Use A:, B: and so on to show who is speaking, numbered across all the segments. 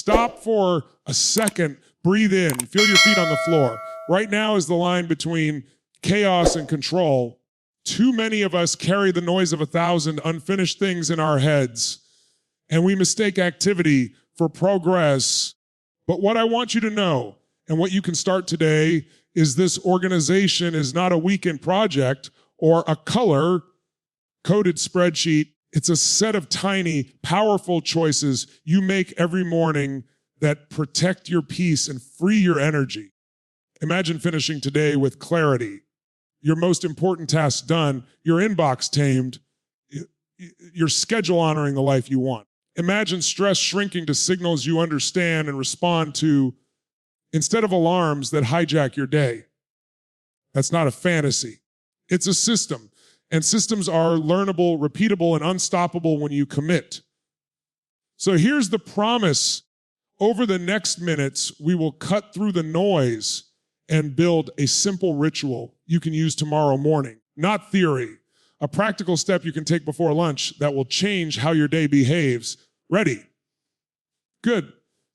A: Stop for a second, breathe in, feel your feet on the floor. Right now is the line between chaos and control. Too many of us carry the noise of 1,000 unfinished things in our heads, and we mistake activity for progress. But what I want you to know, and what you can start today, is this organization is not a weekend project or a color-coded spreadsheet. It's a set of tiny, powerful choices you make every morning that protect your peace and free your energy. Imagine finishing today with clarity, your most important tasks done, your inbox tamed, your schedule honoring the life you want. Imagine stress shrinking to signals you understand and respond to instead of alarms that hijack your day. That's not a fantasy. It's a system. And systems are learnable, repeatable, and unstoppable when you commit. So here's the promise. Over the next minutes, we will cut through the noise and build a simple ritual you can use tomorrow morning. Not theory. A practical step you can take before lunch that will change how your day behaves. Ready? Good.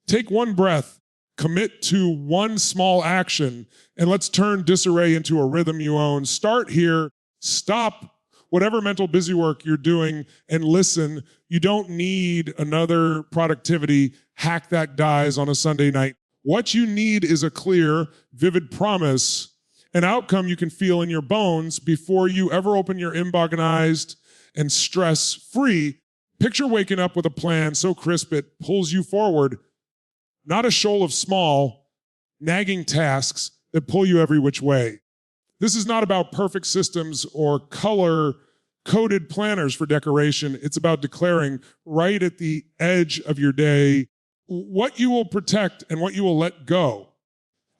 A: Take one breath, commit to one small action, and let's turn disarray into a rhythm you own. Start here. Stop whatever mental busy work you're doing and listen. You don't need another productivity hack that dies on a Sunday night. What you need is a clear, vivid promise, an outcome you can feel in your bones before you ever open your inbox and stress-free. Picture waking up with a plan so crisp it pulls you forward, not a shoal of small, nagging tasks that pull you every which way. This is not about perfect systems or color-coded planners for decoration. It's about declaring right at the edge of your day what you will protect and what you will let go.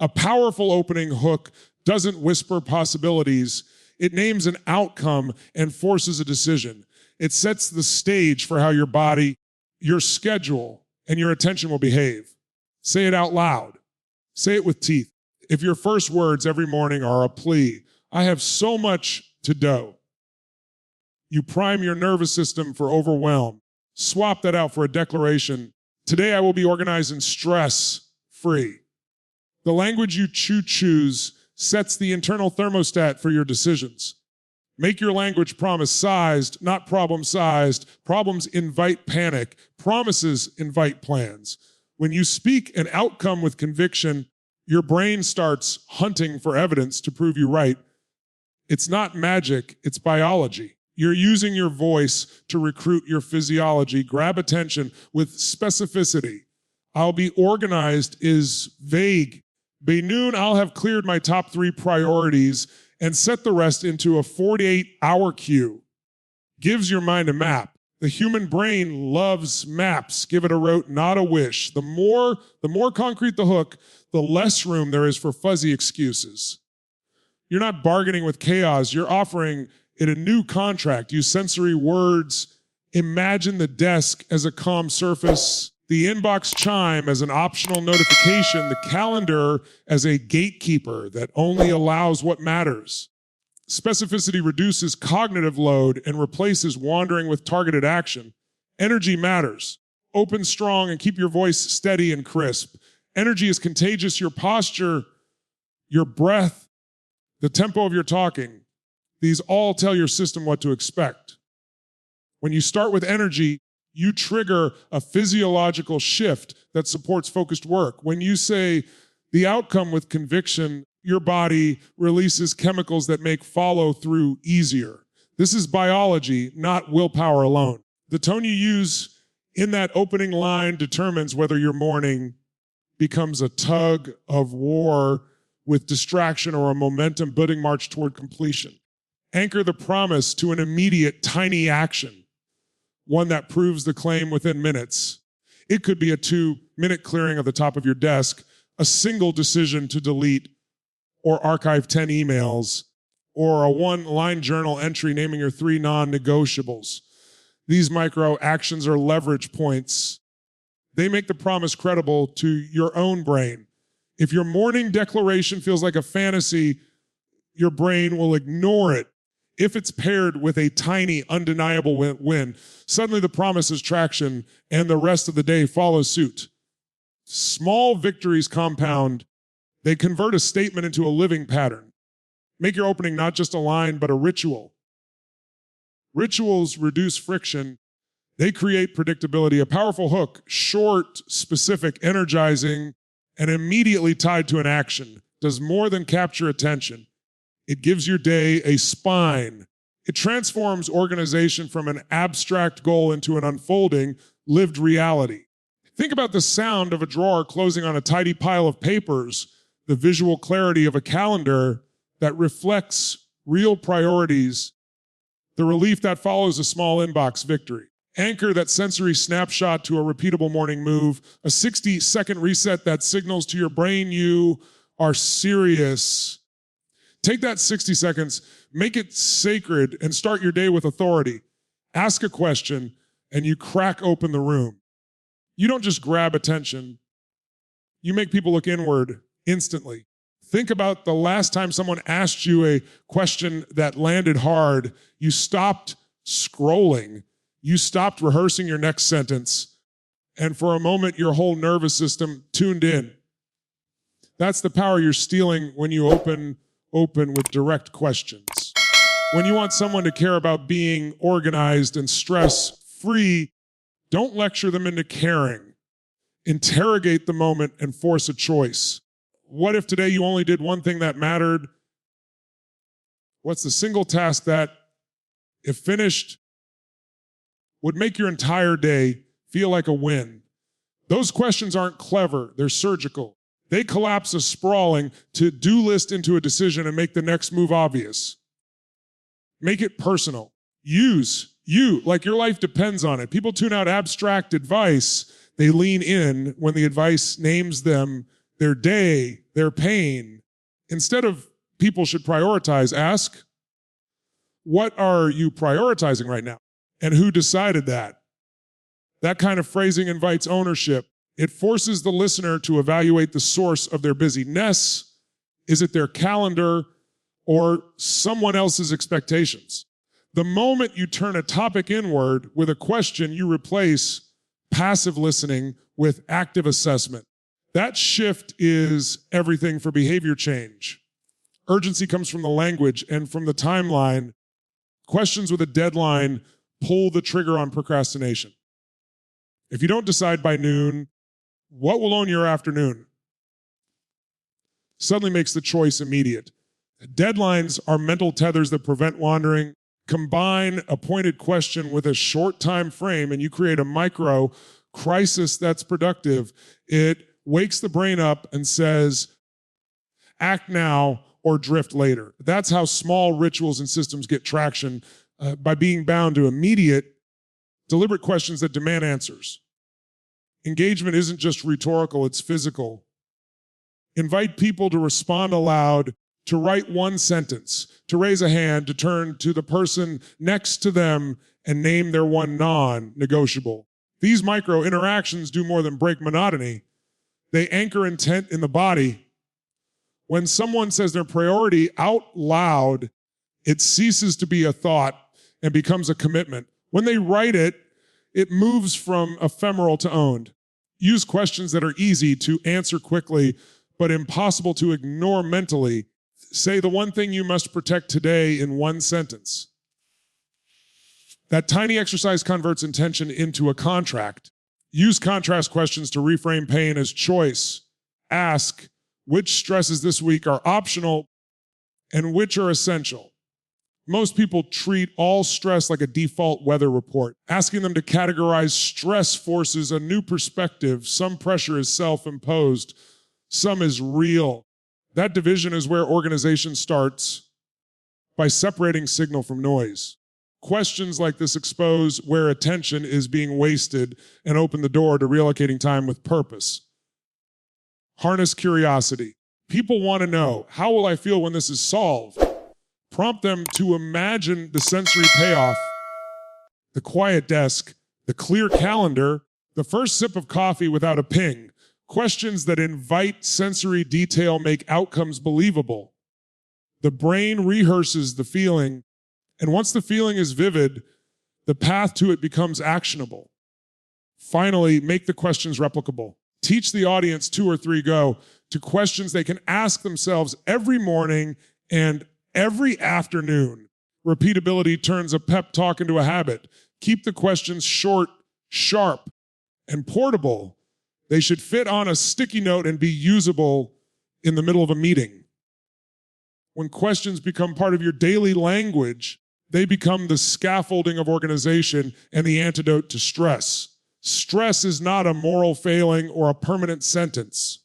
A: A powerful opening hook doesn't whisper possibilities. It names an outcome and forces a decision. It sets the stage for how your body, your schedule, and your attention will behave. Say it out loud. Say it with teeth. If your first words every morning are a plea, I have so much to do, you prime your nervous system for overwhelm. Swap that out for a declaration. Today I will be organized and stress-free. The language you choose sets the internal thermostat for your decisions. Make your language promise-sized, not problem-sized. Problems invite panic. Promises invite plans. When you speak an outcome with conviction, your brain starts hunting for evidence to prove you right. It's not magic, it's biology. You're using your voice to recruit your physiology. Grab attention with specificity. I'll be organized is vague. By noon, I'll have cleared my top 3 priorities and set the rest into a 48-hour queue. Gives your mind a map. The human brain loves maps. Give it a rote, not a wish. The more concrete the hook, the less room there is for fuzzy excuses. You're not bargaining with chaos. You're offering it a new contract. Use sensory words. Imagine the desk as a calm surface, the inbox chime as an optional notification, the calendar as a gatekeeper that only allows what matters. Specificity reduces cognitive load and replaces wandering with targeted action. Energy matters. Open strong and keep your voice steady and crisp. Energy is contagious. Your posture, your breath, the tempo of your talking, these all tell your system what to expect. When you start with energy, you trigger a physiological shift that supports focused work. When you say the outcome with conviction, your body releases chemicals that make follow through easier. This is biology, not willpower alone. The tone you use in that opening line determines whether your morning becomes a tug of war with distraction or a momentum building march toward completion. Anchor the promise to an immediate tiny action, one that proves the claim within minutes. It could be a 2-minute clearing of the top of your desk, a single decision to delete or archive 10 emails, or a 1-line journal entry naming your 3 non-negotiables. These micro actions are leverage points. They make the promise credible to your own brain. If your morning declaration feels like a fantasy, your brain will ignore it. If it's paired with a tiny, undeniable win, suddenly the promise has traction and the rest of the day follows suit. Small victories compound. They convert a statement into a living pattern. Make your opening not just a line, but a ritual. Rituals reduce friction. They create predictability. A powerful hook, short, specific, energizing, and immediately tied to an action, does more than capture attention. It gives your day a spine. It transforms organization from an abstract goal into an unfolding, lived reality. Think about the sound of a drawer closing on a tidy pile of papers, the visual clarity of a calendar that reflects real priorities, the relief that follows a small inbox victory. Anchor that sensory snapshot to a repeatable morning move, a 60-second reset that signals to your brain you are serious. Take that 60 seconds, make it sacred, and start your day with authority. Ask a question, and you crack open the room. You don't just grab attention. You make people look inward instantly. Think about the last time someone asked you a question that landed hard. You stopped scrolling. You stopped rehearsing your next sentence. And for a moment, your whole nervous system tuned in. That's the power you're stealing when you open with direct questions. When you want someone to care about being organized and stress-free, don't lecture them into caring. Interrogate the moment and force a choice. What if today you only did one thing that mattered? What's the single task that, if finished, would make your entire day feel like a win? Those questions aren't clever, they're surgical. They collapse a sprawling to-do list into a decision and make the next move obvious. Make it personal. Use you, like your life depends on it. People tune out abstract advice. They lean in when the advice names them, their day, their pain. Instead of people should prioritize, ask, what are you prioritizing right now? And who decided that? That kind of phrasing invites ownership. It forces the listener to evaluate the source of their busyness. Is it their calendar or someone else's expectations? The moment you turn a topic inward with a question, you replace passive listening with active assessment. That shift is everything for behavior change. Urgency comes from the language and from the timeline. Questions with a deadline pull the trigger on procrastination. If you don't decide by noon, what will own your afternoon? Suddenly makes the choice immediate. Deadlines are mental tethers that prevent wandering. Combine a pointed question with a short time frame and you create a micro crisis that's productive. It wakes the brain up and says, act now or drift later. That's how small rituals and systems get traction, by being bound to immediate, deliberate questions that demand answers. Engagement isn't just rhetorical, it's physical. Invite people to respond aloud, to write one sentence, to raise a hand, to turn to the person next to them and name their one non-negotiable. These micro interactions do more than break monotony. They anchor intent in the body. When someone says their priority out loud, it ceases to be a thought and becomes a commitment. When they write it, it moves from ephemeral to owned. Use questions that are easy to answer quickly, but impossible to ignore mentally. Say the one thing you must protect today in one sentence. That tiny exercise converts intention into a contract. Use contrast questions to reframe pain as choice. Ask, which stresses this week are optional and which are essential? Most people treat all stress like a default weather report. Asking them to categorize stress forces a new perspective. Some pressure is self-imposed, some is real. That division is where organization starts, by separating signal from noise. Questions like this expose where attention is being wasted and open the door to reallocating time with purpose. Harness curiosity. People want to know, how will I feel when this is solved? Prompt them to imagine the sensory payoff, the quiet desk, the clear calendar, the first sip of coffee without a ping. Questions that invite sensory detail make outcomes believable. The brain rehearses the feeling, and once the feeling is vivid, the path to it becomes actionable. Finally, make the questions replicable. Teach the audience 2 or 3 go to questions they can ask themselves every morning and every afternoon. Repeatability turns a pep talk into a habit. Keep the questions short, sharp, and portable. They should fit on a sticky note and be usable in the middle of a meeting. When questions become part of your daily language, they become the scaffolding of organization and the antidote to stress. Stress is not a moral failing or a permanent sentence.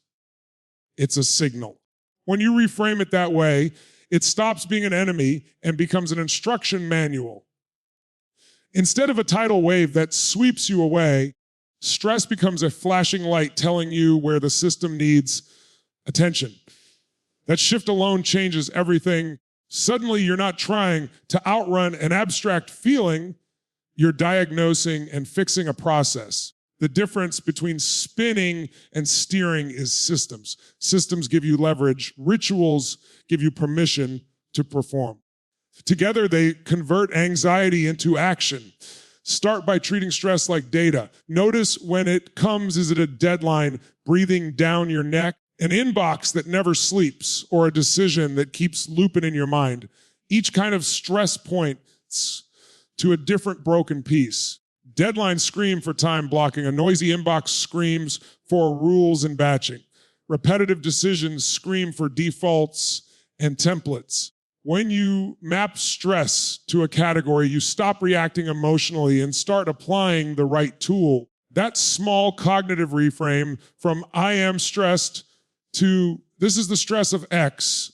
A: It's a signal. When you reframe it that way, it stops being an enemy and becomes an instruction manual. Instead of a tidal wave that sweeps you away, stress becomes a flashing light telling you where the system needs attention. That shift alone changes everything. Suddenly, you're not trying to outrun an abstract feeling, you're diagnosing and fixing a process. The difference between spinning and steering is systems. Systems give you leverage. Rituals give you permission to perform. Together, they convert anxiety into action. Start by treating stress like data. Notice when it comes, is it a deadline breathing down your neck, an inbox that never sleeps, or a decision that keeps looping in your mind? Each kind of stress points to a different broken piece. Deadlines scream for time blocking. A noisy inbox screams for rules and batching. Repetitive decisions scream for defaults and templates. When you map stress to a category, you stop reacting emotionally and start applying the right tool. That small cognitive reframe from I am stressed to this is the stress of X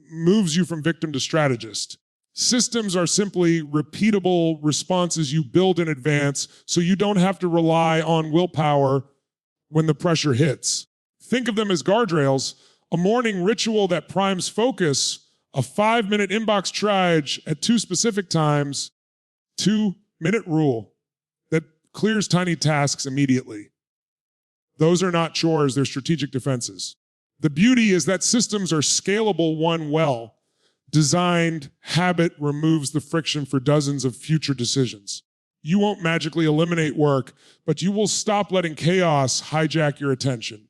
A: moves you from victim to strategist. Systems are simply repeatable responses you build in advance so you don't have to rely on willpower when the pressure hits. Think of them as guardrails, a morning ritual that primes focus, a 5-minute inbox triage at 2 specific times, 2-minute rule that clears tiny tasks immediately. Those are not chores, they're strategic defenses. The beauty is that systems are scalable one well. Designed habit removes the friction for dozens of future decisions. You won't magically eliminate work, but you will stop letting chaos hijack your attention.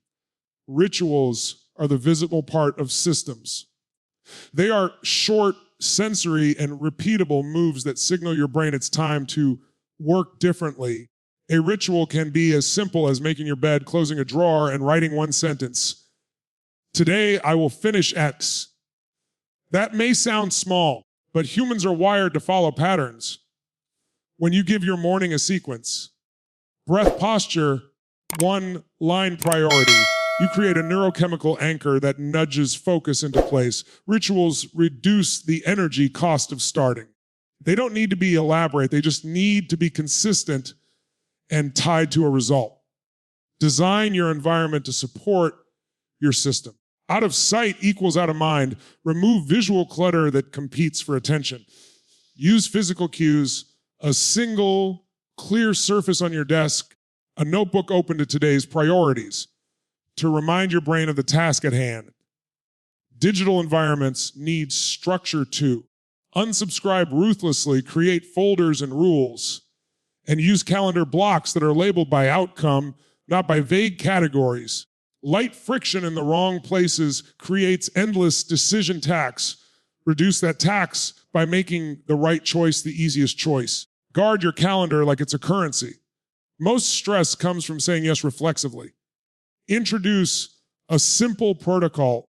A: Rituals are the visible part of systems. They are short, sensory, and repeatable moves that signal your brain it's time to work differently. A ritual can be as simple as making your bed, closing a drawer, and writing one sentence. Today, I will finish X. That may sound small, but humans are wired to follow patterns. When you give your morning a sequence, breath, posture, one line priority, you create a neurochemical anchor that nudges focus into place. Rituals reduce the energy cost of starting. They don't need to be elaborate, they just need to be consistent and tied to a result. Design your environment to support your system. Out of sight equals out of mind. Remove visual clutter that competes for attention. Use physical cues, a single clear surface on your desk, a notebook open to today's priorities to remind your brain of the task at hand. Digital environments need structure too. Unsubscribe ruthlessly, create folders and rules, and use calendar blocks that are labeled by outcome, not by vague categories. Light friction in the wrong places creates endless decision tax. Reduce that tax by making the right choice the easiest choice. Guard your calendar like it's a currency. Most stress comes from saying yes reflexively. Introduce a simple protocol.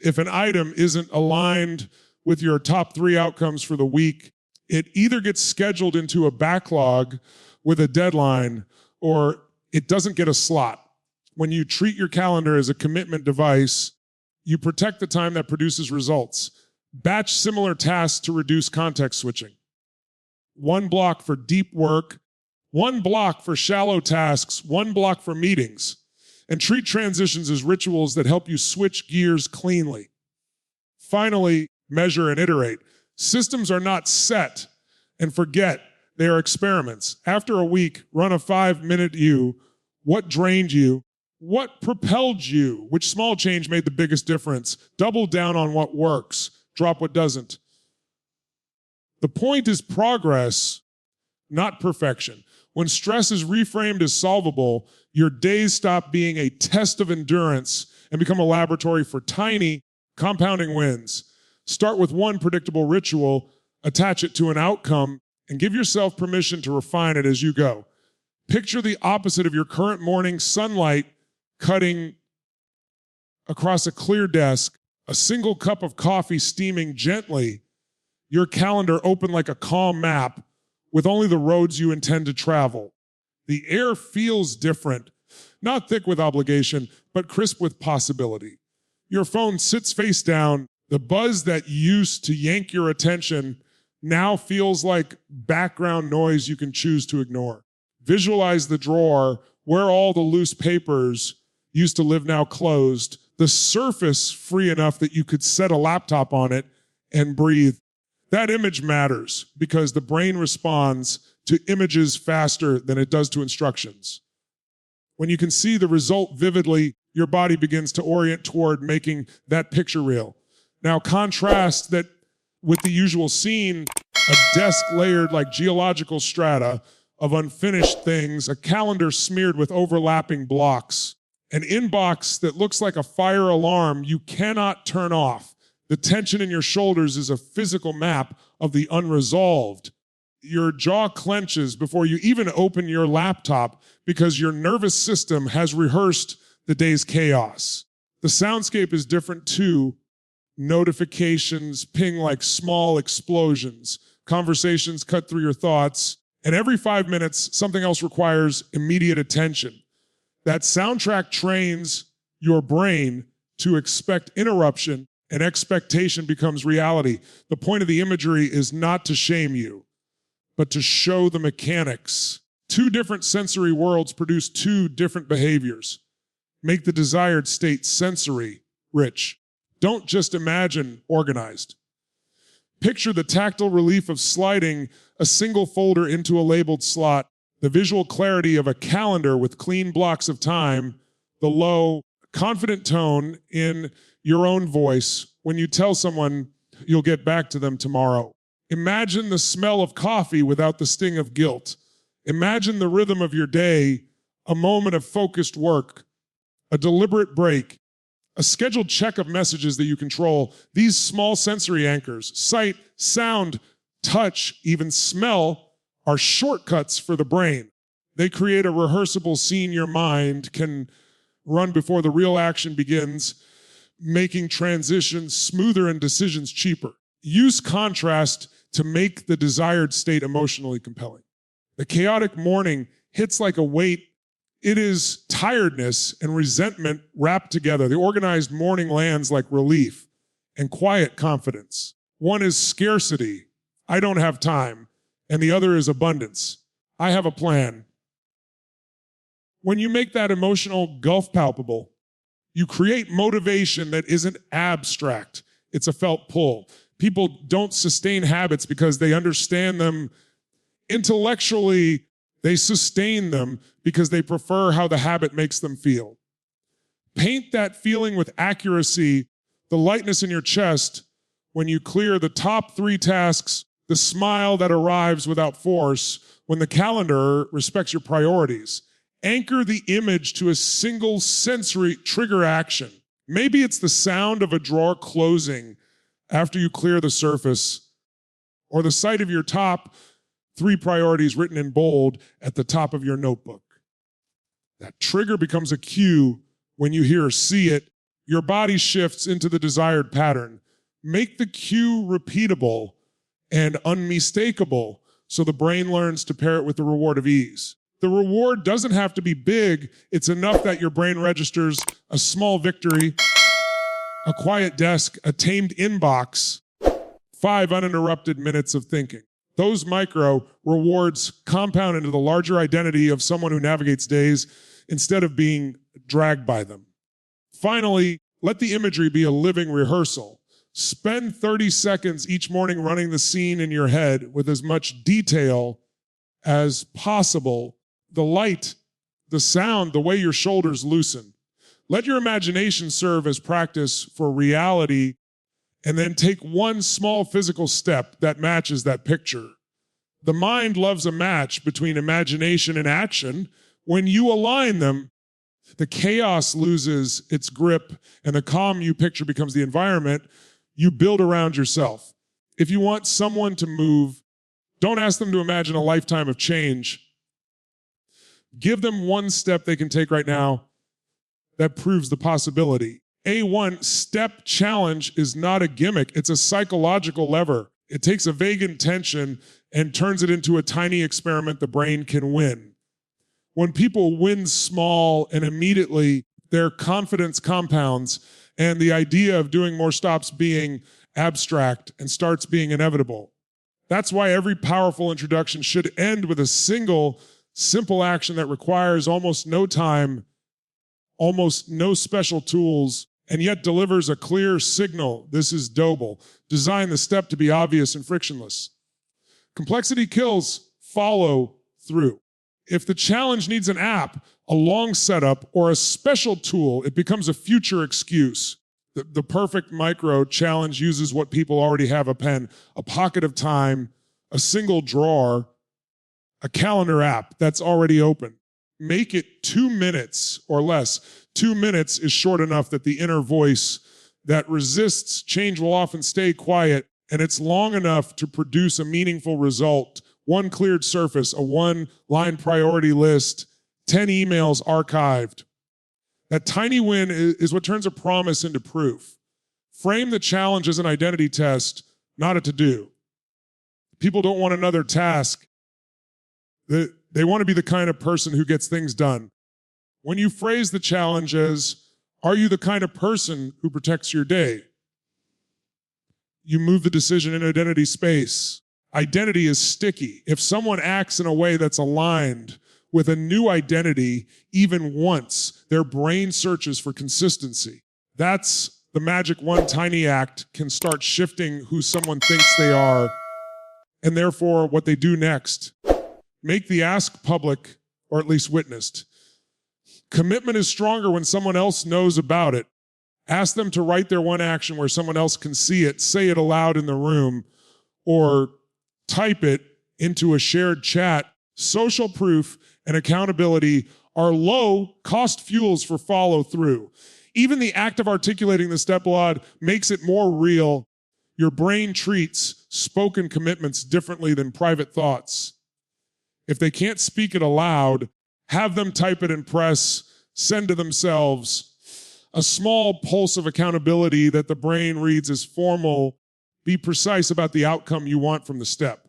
A: If an item isn't aligned with your top 3 outcomes for the week, it either gets scheduled into a backlog with a deadline or it doesn't get a slot. When you treat your calendar as a commitment device, you protect the time that produces results. Batch similar tasks to reduce context switching. 1 block for deep work, 1 block for shallow tasks, 1 block for meetings. And treat transitions as rituals that help you switch gears cleanly. Finally, measure and iterate. Systems are not set and forget, they are experiments. After a week, run a 5-minute you. What drained you? What propelled you? Which small change made the biggest difference? Double down on what works. Drop what doesn't. The point is progress, not perfection. When stress is reframed as solvable, Your days stop being a test of endurance and become a laboratory for tiny, compounding wins. Start with one predictable ritual, attach it to an outcome, and give yourself permission to refine it as you go. Picture the opposite of your current morning: sunlight cutting across a clear desk, a single cup of coffee steaming gently, your calendar open like a calm map with only the roads you intend to travel. The air feels different, not thick with obligation, but crisp with possibility. Your phone sits face down. The buzz that used to yank your attention now feels like background noise you can choose to ignore. Visualize the drawer where all the loose papers used to live now closed, the surface free enough that you could set a laptop on it and breathe. That image matters because the brain responds to images faster than it does to instructions. When you can see the result vividly, your body begins to orient toward making that picture real. Now contrast that with the usual scene: a desk layered like geological strata of unfinished things, a calendar smeared with overlapping blocks, an inbox that looks like a fire alarm you cannot turn off. The tension in your shoulders is a physical map of the unresolved. Your jaw clenches before you even open your laptop because your nervous system has rehearsed the day's chaos. The soundscape is different too. Notifications ping like small explosions. Conversations cut through your thoughts. And every 5 minutes, something else requires immediate attention. That soundtrack trains your brain to expect interruption, and expectation becomes reality. The point of the imagery is not to shame you, but to show the mechanics. Two different sensory worlds produce two different behaviors. Make the desired state sensory rich. Don't just imagine organized. Picture the tactile relief of sliding a single folder into a labeled slot, the visual clarity of a calendar with clean blocks of time, the low, confident tone in your own voice when you tell someone you'll get back to them tomorrow. Imagine the smell of coffee without the sting of guilt. Imagine the rhythm of your day, a moment of focused work, a deliberate break, a scheduled check of messages that you control. These small sensory anchors, sight, sound, touch, even smell, are shortcuts for the brain. They create a rehearsable scene your mind can run before the real action begins, making transitions smoother and decisions cheaper. Use contrast to make the desired state emotionally compelling. The chaotic morning hits like a weight. It is tiredness and resentment wrapped together. The organized morning lands like relief and quiet confidence. One is scarcity, I don't have time, and the other is abundance, I have a plan. When you make that emotional gulf palpable, you create motivation that isn't abstract. It's a felt pull. People don't sustain habits because they understand them intellectually. They sustain them because they prefer how the habit makes them feel. Paint that feeling with accuracy, the lightness in your chest when you clear the top 3 tasks, the smile that arrives without force when the calendar respects your priorities. Anchor the image to a single sensory trigger action. Maybe it's the sound of a drawer closing after you clear the surface, or the sight of your top 3 priorities written in bold at the top of your notebook. That trigger becomes a cue. When you hear or see it, your body shifts into the desired pattern. Make the cue repeatable and unmistakable so the brain learns to pair it with the reward of ease. The reward doesn't have to be big. It's enough that your brain registers a small victory, a quiet desk, a tamed inbox, 5 uninterrupted minutes of thinking. Those micro rewards compound into the larger identity of someone who navigates days instead of being dragged by them. Finally, let the imagery be a living rehearsal. Spend 30 seconds each morning running the scene in your head with as much detail as possible. The light, the sound, the way your shoulders loosen. Let your imagination serve as practice for reality, and then take one small physical step that matches that picture. The mind loves a match between imagination and action. When you align them, the chaos loses its grip and the calm you picture becomes the environment you build around yourself. If you want someone to move, don't ask them to imagine a lifetime of change. Give them one step they can take right now that proves the possibility. A one-step challenge is not a gimmick. It's a psychological lever. It takes a vague intention and turns it into a tiny experiment the brain can win. When people win small and immediately their confidence compounds and the idea of doing more stops being abstract and starts being inevitable. That's why every powerful introduction should end with a single, simple action that requires almost no time, almost no special tools, and yet delivers a clear signal. This is doable. Design the step to be obvious and frictionless. Complexity kills, follow through. If the challenge needs an app, a long setup, or a special tool, it becomes a future excuse. The perfect micro challenge uses what people already have: a pen, a pocket of time, a single drawer, a calendar app that's already open. Make it 2 minutes or less. 2 minutes is short enough that the inner voice that resists change will often stay quiet, and it's long enough to produce a meaningful result. One cleared surface, a one-line priority list, 10 emails archived. That tiny win is what turns a promise into proof. Frame the challenge as an identity test, not a to-do. People don't want another task. They want to be the kind of person who gets things done. When you phrase the challenge as, are you the kind of person who protects your day? You move the decision in identity space. Identity is sticky. If someone acts in a way that's aligned with a new identity, even once, their brain searches for consistency. That's the magic. One tiny act can start shifting who someone thinks they are, and therefore what they do next. Make the ask public, or at least witnessed. Commitment is stronger when someone else knows about it. Ask them to write their one action where someone else can see it, say it aloud in the room, or type it into a shared chat. Social proof and accountability are low-cost fuels for follow-through. Even the act of articulating the step aloud makes it more real. Your brain treats spoken commitments differently than private thoughts. If they can't speak it aloud, have them type it and press, send to themselves. A small pulse of accountability that the brain reads as formal. Be precise about the outcome you want from the step.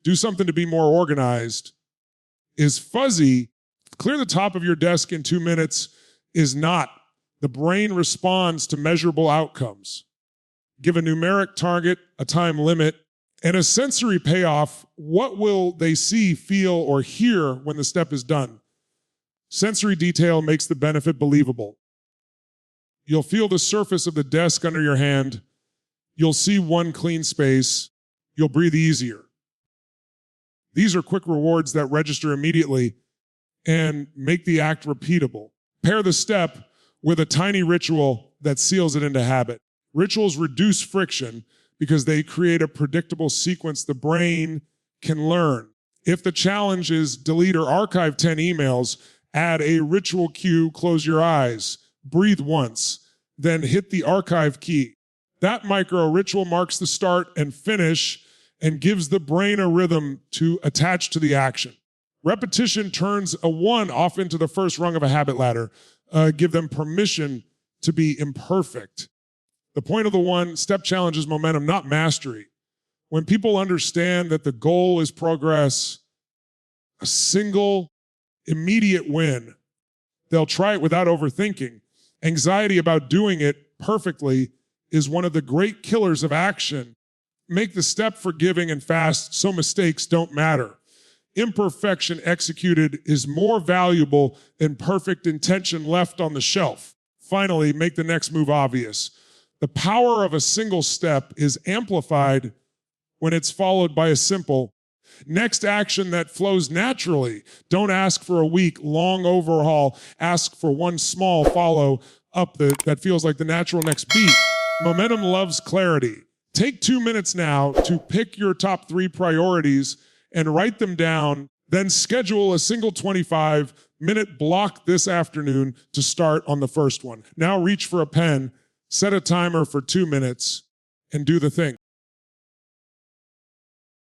A: Do something to be more organized. Is fuzzy. Clear the top of your desk in 2 minutes is not. The brain responds to measurable outcomes. Give a numeric target, a time limit, and a sensory payoff. What will they see, feel, or hear when the step is done? Sensory detail makes the benefit believable. You'll feel the surface of the desk under your hand. You'll see one clean space. You'll breathe easier. These are quick rewards that register immediately and make the act repeatable. Pair the step with a tiny ritual that seals it into habit. Rituals reduce friction because they create a predictable sequence the brain can learn. If the challenge is delete or archive 10 emails, add a ritual cue, close your eyes, breathe once, then hit the archive key. That micro ritual marks the start and finish and gives the brain a rhythm to attach to the action. Repetition turns a one off into the first rung of a habit ladder. Give them permission to be imperfect. The point of the one-step challenge is momentum, not mastery. When people understand that the goal is progress, a single immediate win, they'll try it without overthinking. Anxiety about doing it perfectly is one of the great killers of action. Make the step forgiving and fast so mistakes don't matter. Imperfection executed is more valuable than perfect intention left on the shelf. Finally, make the next move obvious. The power of a single step is amplified when it's followed by a simple next action that flows naturally. Don't ask for a week-long overhaul. Ask for one small follow-up that feels like the natural next beat. Momentum loves clarity. Take 2 minutes now to pick your top 3 priorities and write them down, then schedule a single 25 minute block this afternoon to start on the first one. Now reach for a pen, set a timer for 2 minutes, and do the thing.